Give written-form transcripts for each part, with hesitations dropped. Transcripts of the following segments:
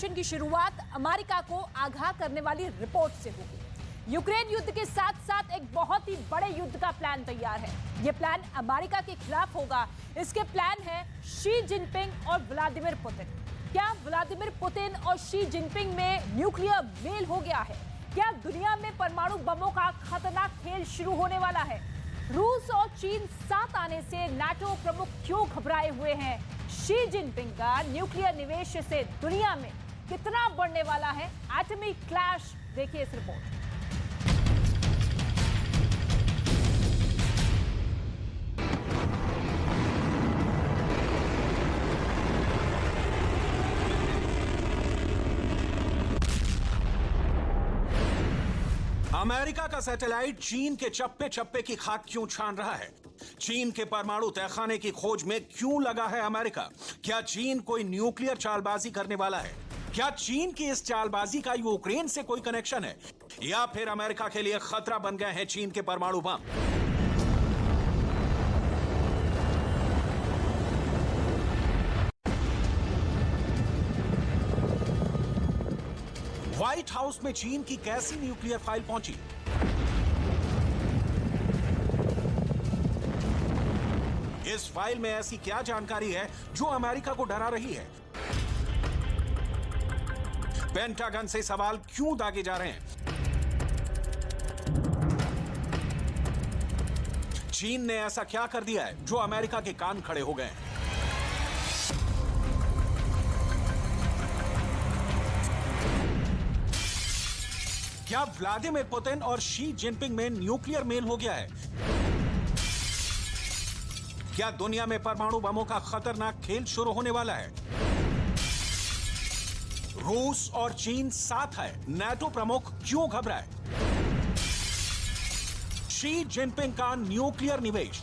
Escalation की शुरुआत America को आगाह करने वाली रिपोर्ट से होगी। यूक्रेन युद्ध के साथ साथ एक बहुत ही बड़े युद्ध का प्लान तैयार है। यह प्लान अमेरिका के खिलाफ होगा। इसके प्लान है शी जिनपिंग और व्लादिमीर पुतिन। क्या व्लादिमीर पुतिन और शी जिनपिंग में न्यूक्लियर मेल हो गया है? क्या दुनिया में परमाणु बमों का खतरनाक खेल शुरू होने वाला है? रूस और चीन साथ आने से नाटो प्रमुख क्यों घबराए हुए हैं? शी जिनपिंग का न्यूक्लियर निवेश से दुनिया में कितना बढ़ने वाला है? एटॉमिक क्लैश, देखिए इस रिपोर्ट। अमेरिका का सैटेलाइट चीन के चप्पे चप्पे की खाक क्यों छान रहा है? चीन के परमाणु तहखाने की खोज में क्यों लगा है अमेरिका? क्या चीन कोई न्यूक्लियर चालबाजी करने वाला है? क्या चीन की इस चालबाजी का यूक्रेन से कोई कनेक्शन है, या फिर अमेरिका के लिए खतरा बन गए हैं चीन के परमाणु बम? व्हाइट हाउस में चीन की कैसी न्यूक्लियर फाइल पहुंची? इस फाइल में ऐसी क्या जानकारी है जो अमेरिका को डरा रही है? पेंटागन से सवाल क्यों दागे जा रहे हैं? चीन ने ऐसा क्या कर दिया है जो अमेरिका के कान खड़े हो गए हैं? क्या व्लादिमीर पुतिन और शी जिनपिंग में न्यूक्लियर मेल हो गया है? क्या दुनिया में परमाणु बमों का खतरनाक खेल शुरू होने वाला है? रूस और चीन साथ है, नाटो प्रमुख क्यों घबराए? शी जिनपिंग का न्यूक्लियर निवेश,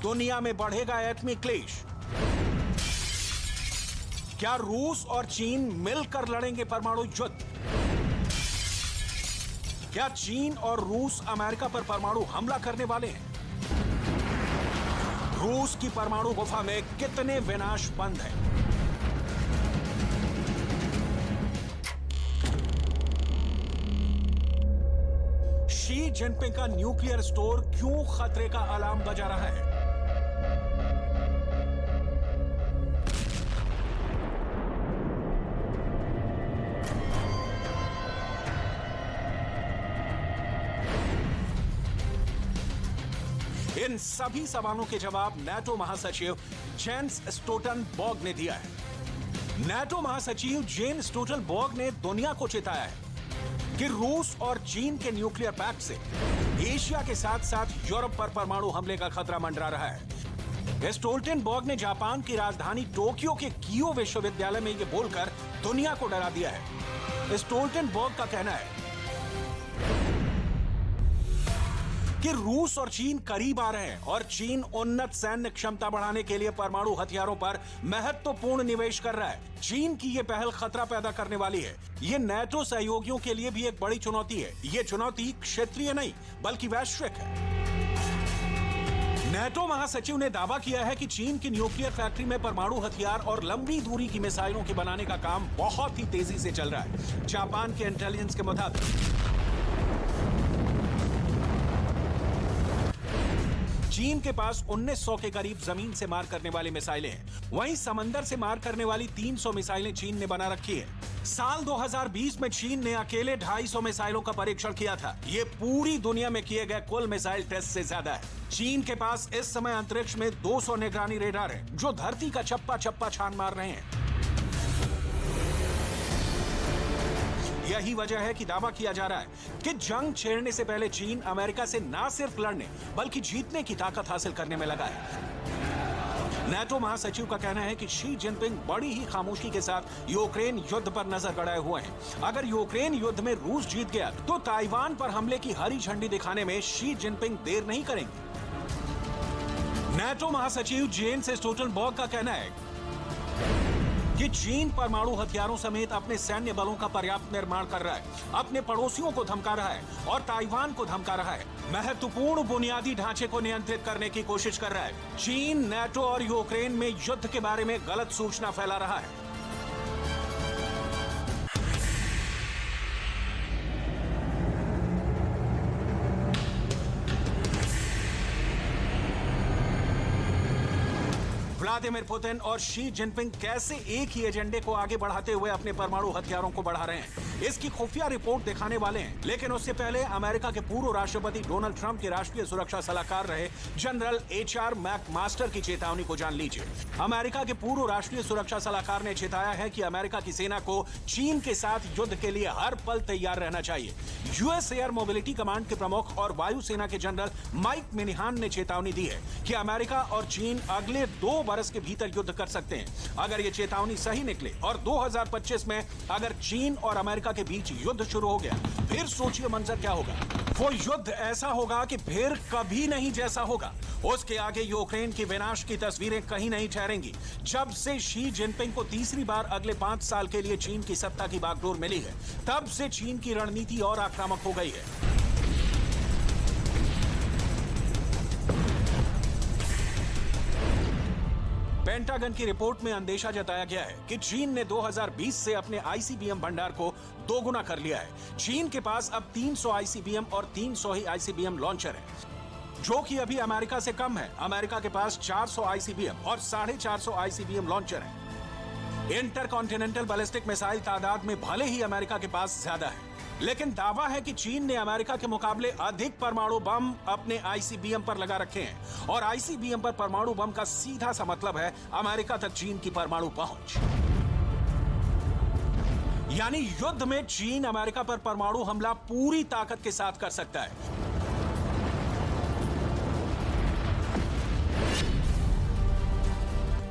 दुनिया में बढ़ेगा एटमी क्लेश। क्या रूस और चीन मिलकर लड़ेंगे परमाणु युद्ध? क्या चीन और रूस अमेरिका पर परमाणु हमला करने वाले हैं? रूस की परमाणु गुफा में कितने विनाश बंद हैं? शी जिनपिंग का न्यूक्लियर स्टोर क्यों खतरे का अलार्म बजा रहा है? इन सभी सवालों के जवाब नाटो महासचिव जेन्स स्टोल्टनबर्ग ने दिया है। नाटो महासचिव जेन स्टोल्टनबर्ग ने दुनिया को चेताया है कि रूस और चीन के न्यूक्लियर पैक्ट से एशिया के साथ साथ यूरोप पर परमाणु हमले का खतरा मंडरा रहा है। स्टोल्टनबर्ग ने जापान की राजधानी टोक्यो के कीयो विश्वविद्यालय में यह बोलकर दुनिया को डरा दिया है। स्टोल्टनबर्ग का कहना है कि रूस और चीन करीब आ रहे हैं और चीन उन्नत सैन्य क्षमता बढ़ाने के लिए परमाणु हथियारों पर महत्वपूर्ण निवेश कर रहा है। चीन की यह पहल खतरा पैदा करने वाली है। यह नाटो सहयोगियों के लिए भी एक बड़ी चुनौती है। यह चुनौती क्षेत्रीय नहीं बल्कि वैश्विक है। नाटो महासचिव ने दावा किया है कि चीन की न्यूक्लियर फैक्ट्री में परमाणु हथियार और लंबी दूरी की मिसाइलों के बनाने का काम बहुत ही तेजी से चल रहा है। जापान के इंटेलिजेंस के मुताबिक चीन के पास 1900 के करीब जमीन से मार करने वाली मिसाइलें हैं। वहीं समंदर से मार करने वाली 300 मिसाइलें चीन ने बना रखी है। साल 2020 में चीन ने अकेले 250 मिसाइलों का परीक्षण किया था। ये पूरी दुनिया में किए गए कुल मिसाइल टेस्ट से ज्यादा है। चीन के पास इस समय अंतरिक्ष में 200 निगरानी रेडार है जो धरती का चप्पा चप्पा छान मार रहे हैं। यही वजह है कि दावा किया जा रहा है कि जंग छेड़ने से पहले चीन अमेरिका से ना सिर्फ लड़ने बल्कि जीतने की ताकत हासिल करने में लगा है। नाटो महासचिव का कहना है कि शी जिनपिंग बड़ी ही खामोशी के साथ यूक्रेन युद्ध पर नजर गड़ाए हुए हैं। अगर यूक्रेन युद्ध में रूस जीत गया तो ताइवान पर हमले की हरी झंडी दिखाने में शी जिनपिंग देर नहीं करेंगे। नाटो महासचिव जेन्स स्टोल्टनबर्ग का कहना है कि चीन परमाणु हथियारों समेत अपने सैन्य बलों का पर्याप्त निर्माण कर रहा है, अपने पड़ोसियों को धमका रहा है और ताइवान को धमका रहा है, महत्वपूर्ण बुनियादी ढांचे को नियंत्रित करने की कोशिश कर रहा है। चीन नाटो और यूक्रेन में युद्ध के बारे में गलत सूचना फैला रहा है। व्लादिमीर पुतिन और शी जिनपिंग कैसे एक ही एजेंडे को आगे बढ़ाते हुए अपने परमाणु हथियारों को बढ़ा रहे हैं, इसकी खुफिया रिपोर्ट दिखाने वाले हैं। लेकिन उससे पहले अमेरिका के पूर्व राष्ट्रपति डोनाल्ड ट्रंप के राष्ट्रीय सुरक्षा सलाहकार रहे जनरल HR मैकमास्टर की चेतावनी को जान लीजिए। अमेरिका के पूर्व राष्ट्रीय सुरक्षा सलाहकार ने चेताया है कि अमेरिका की सेना को चीन के साथ युद्ध के लिए हर पल तैयार रहना चाहिए। यूएस एयर मोबिलिटी कमांड के प्रमुख और वायुसेना के जनरल माइक मिनिहान ने चेतावनी दी है कि अमेरिका और चीन अगले 2 वर्ष के भीतर युद्ध कर सकते हैं। अगर ये चेतावनी सही निकले और 2025 में अगर चीन और अमेरिका के बीच युद्ध शुरू हो गया, फिर सोचिए मंजर क्या होगा। वो युद्ध ऐसा होगा कि फिर कभी नहीं जैसा होगा। उसके आगे यूक्रेन की विनाश की तस्वीरें कहीं नहीं ठहरेंगी। जब से शी जिनपिंग को तीसरी बार अगले 5 साल के लिए चीन की सत्ता की बागडोर मिली है, तब से चीन की रणनीति और आक्रामक हो गई है। पेंटागन की रिपोर्ट में अंदेशा जताया गया है कि चीन ने 2020 से अपने ICBM भंडार को दोगुना कर लिया है। चीन के पास अब 300 ICBM और 300 ही ICBM लॉन्चर है, जो कि अभी अमेरिका से कम है। अमेरिका के पास 400 ICBM और 450 ICBM लॉन्चर है। इंटरकॉन्टिनेंटल बैलिस्टिक मिसाइल तादाद में भले ही अमेरिका के पास ज्यादा है, लेकिन दावा है कि चीन ने अमेरिका के मुकाबले अधिक परमाणु बम अपने ICBM पर लगा रखे हैं और ICBM पर परमाणु बम का सीधा सा मतलब है अमेरिका तक चीन की परमाणु पहुंच। यानी युद्ध में चीन अमेरिका पर परमाणु हमला पूरी ताकत के साथ कर सकता है।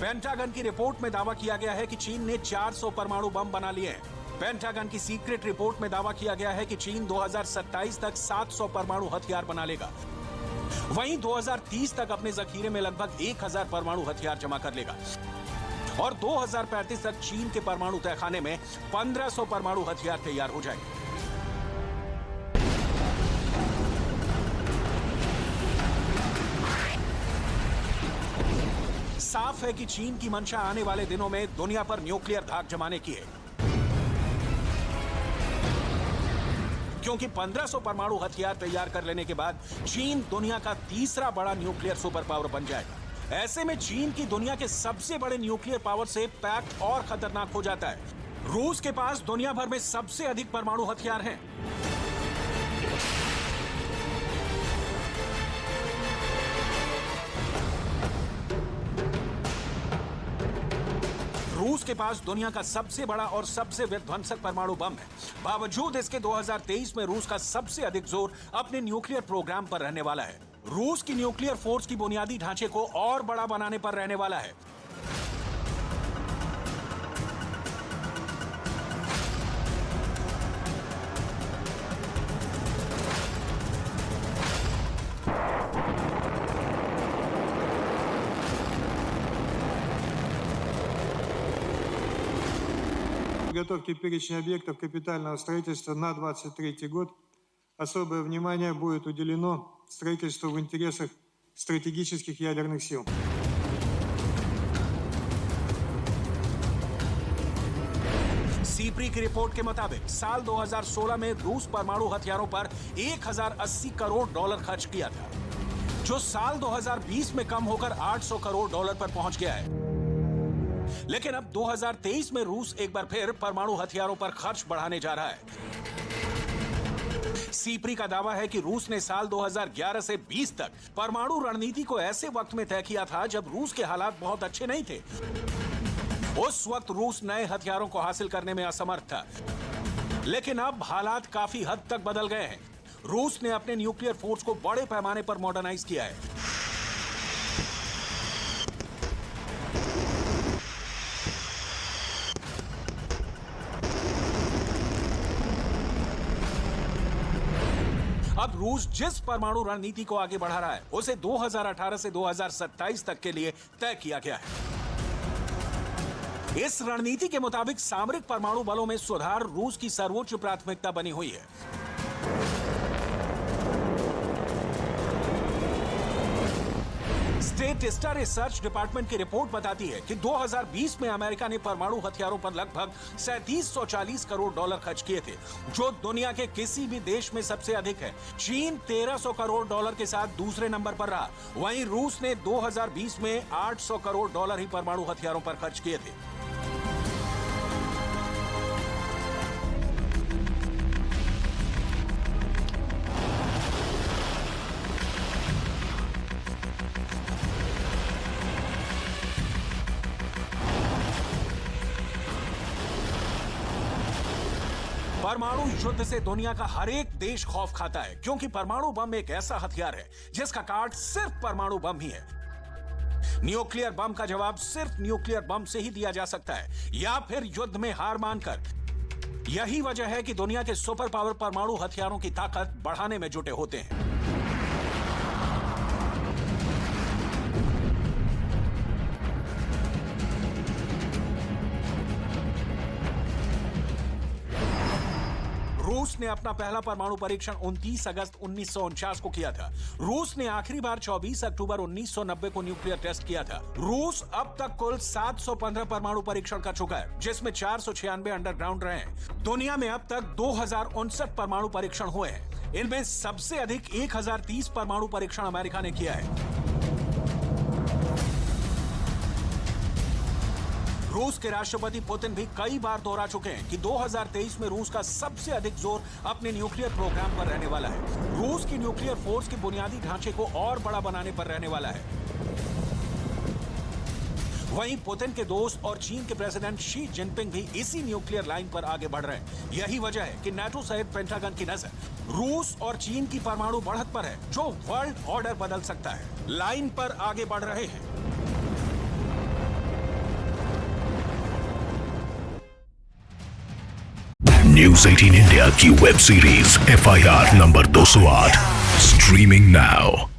पेंटागन की रिपोर्ट में दावा किया गया है कि चीन ने 400 परमाणु बम बना लिए हैं। पेंटागन की सीक्रेट रिपोर्ट में दावा किया गया है कि चीन 2027 तक 700 परमाणु हथियार बना लेगा। वहीं 2030 तक अपने जखीरे में लगभग 1000 परमाणु हथियार जमा कर लेगा और 2035 तक चीन के परमाणु तहखाने में 1500 परमाणु हथियार तैयार हो जाएंगे। साफ है कि चीन की मंशा आने वाले दिनों में दुनिया पर न्यूक्लियर धाक जमाने की है, क्योंकि 1500 परमाणु हथियार तैयार कर लेने के बाद चीन दुनिया का तीसरा बड़ा न्यूक्लियर सुपर पावर बन जाएगा। ऐसे में चीन की दुनिया के सबसे बड़े न्यूक्लियर पावर से पैक्ट और खतरनाक हो जाता है। रूस के पास दुनिया भर में सबसे अधिक परमाणु हथियार हैं। रूस के पास दुनिया का सबसे बड़ा और सबसे विध्वंसक परमाणु बम है। बावजूद इसके 2023 में रूस का सबसे अधिक जोर अपने न्यूक्लियर प्रोग्राम पर रहने वाला है। रूस की न्यूक्लियर फोर्स की बुनियादी ढांचे को और बड़ा बनाने पर रहने वाला है। Подготовки перечня объектов капитального строительства на 2023 год особое внимание будет уделено строительству в интересах стратегических ядерных сил. सीप्री की रिपोर्ट के मुताबिक साल 2016 में रूस परमाणु हथियारों पर 1080 करोड़ डॉलर खर्च किया था, जो साल 2020 में कम होकर 800 करोड़ डॉलर पर पहुंच गया है। लेकिन अब 2023 में रूस एक बार फिर परमाणु हथियारों पर खर्च बढ़ाने जा रहा है। सीप्री का दावा है कि रूस ने साल 2011 से 20 तक परमाणु रणनीति को ऐसे वक्त में तय किया था जब रूस के हालात बहुत अच्छे नहीं थे। उस वक्त रूस नए हथियारों को हासिल करने में असमर्थ था, लेकिन अब हालात काफी हद तक बदल गए हैं। रूस ने अपने न्यूक्लियर फोर्स को बड़े पैमाने पर मॉडर्नाइज किया है। अब रूस जिस परमाणु रणनीति को आगे बढ़ा रहा है, उसे 2018 से 2027 तक के लिए तय किया गया है। इस रणनीति के मुताबिक सामरिक परमाणु बलों में सुधार रूस की सर्वोच्च प्राथमिकता बनी हुई है। स्टेटिस्टा रिसर्च डिपार्टमेंट की रिपोर्ट बताती है कि 2020 में अमेरिका ने परमाणु हथियारों पर लगभग 3740 करोड़ डॉलर खर्च किए थे, जो दुनिया के किसी भी देश में सबसे अधिक है। चीन 1300 करोड़ डॉलर के साथ दूसरे नंबर पर रहा। वहीं रूस ने 2020 में 800 करोड़ डॉलर ही परमाणु हथियारों पर खर्च किए थे। परमाणु युद्ध से दुनिया का हर एक देश खौफ खाता है, क्योंकि परमाणु बम एक ऐसा हथियार है जिसका कार्ड सिर्फ परमाणु बम ही है। न्यूक्लियर बम का जवाब सिर्फ न्यूक्लियर बम से ही दिया जा सकता है, या फिर युद्ध में हार मानकर। यही वजह है कि दुनिया के सुपर पावर परमाणु हथियारों की ताकत बढ़ाने में जुटे होते हैं। रूस ने अपना पहला परमाणु परीक्षण 29 अगस्त 1949 को किया था। रूस ने आखिरी बार 24 अक्टूबर 1990 को न्यूक्लियर टेस्ट किया था। रूस अब तक कुल 715 परमाणु परीक्षण कर चुका है, जिसमें 496 अंडरग्राउंड रहे हैं। दुनिया में अब तक 2059 परमाणु परीक्षण हुए हैं। इनमें सबसे अधिक 1030 परमाणु परीक्षण अमेरिका ने किया है। रूस के राष्ट्रपति पुतिन भी कई बार दोहरा चुके हैं कि 2023 में रूस का सबसे अधिक जोर अपने न्यूक्लियर प्रोग्राम पर रहने वाला है। रूस की न्यूक्लियर फोर्स के बुनियादी ढांचे को और बड़ा बनाने पर रहने वाला है। वहीं पुतिन के दोस्त और चीन के प्रेसिडेंट शी जिनपिंग भी इसी न्यूक्लियर लाइन पर आगे बढ़ रहे हैं। यही वजह है कि नाटो सहित पेंटागन की नजर रूस और चीन की परमाणु बढ़त पर है, जो वर्ल्ड ऑर्डर बदल सकता है। लाइन पर आगे बढ़ रहे हैं। न्यूज़ 18 इंडिया की web series FIR number 208 streaming now.